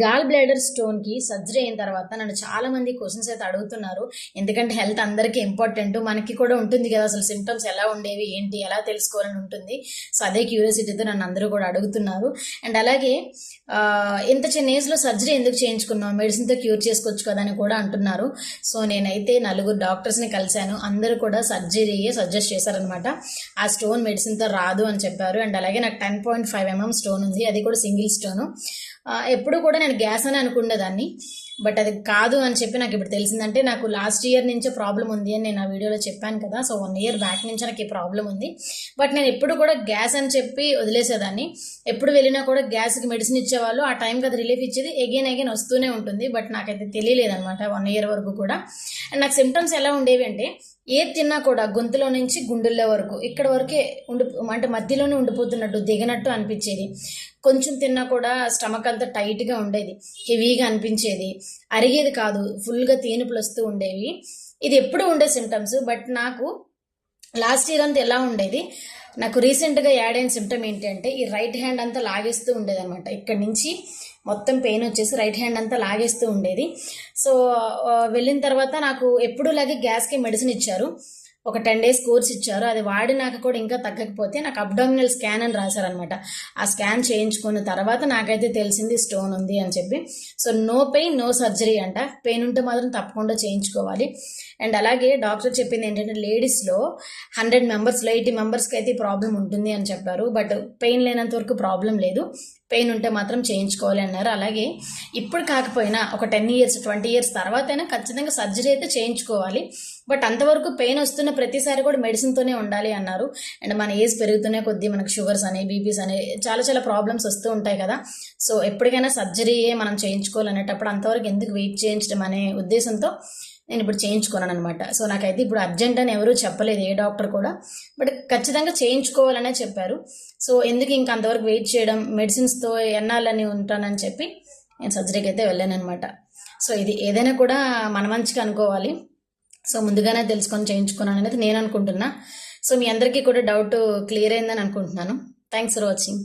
Gall bladder స్టోన్కి surgery అయిన తర్వాత నన్ను చాలా మంది క్వశ్చన్స్ అయితే అడుగుతున్నారు. ఎందుకంటే హెల్త్ అందరికీ ఇంపార్టెంట్, మనకి కూడా ఉంటుంది కదా, అసలు సిమ్టమ్స్ ఎలా ఉండేవి ఏంటి ఎలా తెలుసుకోవాలని ఉంటుంది. సో అదే క్యూరియాసిటీతో నన్ను అందరూ కూడా అడుగుతున్నారు. అండ్ అలాగే ఇంత చిన్న ఏజ్లో సర్జరీ ఎందుకు చేయించుకున్నాం, మెడిసిన్తో క్యూర్ చేసుకోవచ్చు కదా అని కూడా అంటున్నారు. సో నేనైతే 4 డాక్టర్స్ని కలిశాను, అందరూ కూడా సర్జరీయే సజెస్ట్ చేశారనమాట. ఆ స్టోన్ మెడిసిన్తో రాదు అని చెప్పారు. అండ్ అలాగే నాకు 10.5 mm స్టోన్ ఉంది, అది కూడా సింగిల్ స్టోను. ఎప్పుడు కూడా నేను గ్యాస్ అని అనుకునేదాన్ని, బట్ అది కాదు అని చెప్పి నాకు ఇప్పుడు తెలిసిందంటే, నాకు లాస్ట్ ఇయర్ నుంచే ప్రాబ్లం ఉంది అని నేను ఆ వీడియోలో చెప్పాను కదా. సో 1 year బ్యాక్ నుంచి నాకు ఈ ప్రాబ్లం ఉంది. బట్ నేను ఎప్పుడు కూడా గ్యాస్ అని చెప్పి వదిలేసేదాన్ని. ఎప్పుడు వెళ్ళినా కూడా గ్యాస్కి మెడిసిన్ ఇచ్చేవాళ్ళు, ఆ టైంకి అది రిలీఫ్ ఇచ్చేది, ఎగైన్ వస్తూనే ఉంటుంది. బట్ నాకైతే తెలియలేదనమాట 1 year వరకు కూడా. అండ్ నాకు సిమ్టమ్స్ ఎలా ఉండేవి అంటే, ఏది తిన్నా కూడా గొంతులో నుంచి గుండెల్లో వరకు ఇక్కడ వరకే అంటే మధ్యలోనే ఉండిపోతున్నట్టు, దిగనట్టు అనిపించేది. కొంచెం తిన్నా కూడా స్టమక్ అంతా టైట్గా ఉండేది, హెవీగా అనిపించేది, అరిగేది కాదు, ఫుల్గా తేనుపులు వస్తూ ఉండేవి. ఇది ఎప్పుడు ఉండే సిమ్టమ్స్. బట్ నాకు లాస్ట్ ఇయర్ అంతా ఎలా ఉండేది, నాకు రీసెంట్గా యాడ్ అయిన సిమ్టమ్ ఏంటి అంటే, ఈ రైట్ హ్యాండ్ అంతా లాగేస్తూ ఉండేది అనమాట. ఇక్కడి నుంచి మొత్తం పెయిన్ వచ్చేసి రైట్ హ్యాండ్ అంతా లాగేస్తూ ఉండేది. సో వెళ్ళిన తర్వాత నాకు ఎప్పుడూలాగే గ్యాస్కి మెడిసిన్ ఇచ్చారు, ఒక 10 days కోర్స్ ఇచ్చారు. అది వాడినాక కూడా ఇంకా తగ్గకపోతే నాకు అబ్డామినల్ స్కాన్ అని రాశారనమాట. ఆ స్కాన్ చేయించుకున్న తర్వాత నాకైతే తెలిసింది స్టోన్ ఉంది అని చెప్పి. So no pain no surgery అంట, పెయిన్ ఉంటే మాత్రం తప్పకుండా చేయించుకోవాలి. అండ్ అలాగే డాక్టర్ చెప్పింది ఏంటంటే, లేడీస్లో 100 members-లో 80 members-కి అయితే ప్రాబ్లం ఉంటుంది అని చెప్పారు. బట్ పెయిన్ లేనంత వరకు ప్రాబ్లం లేదు, పెయిన్ ఉంటే మాత్రం చేయించుకోవాలి అన్నారు. అలాగే ఇప్పుడు కాకపోయినా ఒక 10 years 20 years తర్వాత అయినా ఖచ్చితంగా సర్జరీ అయితే చేయించుకోవాలి. బట్ అంతవరకు పెయిన్ వస్తున్న ప్రతిసారి కూడా మెడిసిన్తోనే ఉండాలి అన్నారు. అండ్ మన ఏజ్ పెరుగుతూనే కొద్దీ మనకు షుగర్స్ అని, బీపీస్ అని చాలా ప్రాబ్లమ్స్ వస్తూ ఉంటాయి కదా. సో ఎప్పటికైనా సర్జరీయే మనం చేయించుకోవాలనేటప్పుడు అంతవరకు ఎందుకు వెయిట్ చేయించడం అనే ఉద్దేశంతో నేను ఇప్పుడు చేయించుకున్నాను అనమాట. సో నాకైతే ఇప్పుడు అర్జెంట్ అని ఎవరూ చెప్పలేదు, ఏ డాక్టర్ కూడా. బట్ ఖచ్చితంగా చేయించుకోవాలనే చెప్పారు. సో ఎందుకు ఇంకా అంతవరకు వెయిట్ చేయడం, మెడిసిన్స్తో ఎన్నాలని ఉంటానని చెప్పి నేను సర్జరీకి అయితే వెళ్ళాను అనమాట. సో ఇది ఏదైనా కూడా మన మంచిగా అనుకోవాలి. సో ముందుగానే తెలుసుకొని చేయించుకున్నాను అనేది నేను అనుకుంటున్నా. సో మీ అందరికీ కూడా డౌట్ క్లియర్ అయిందని అనుకుంటున్నాను. Thanks for watching.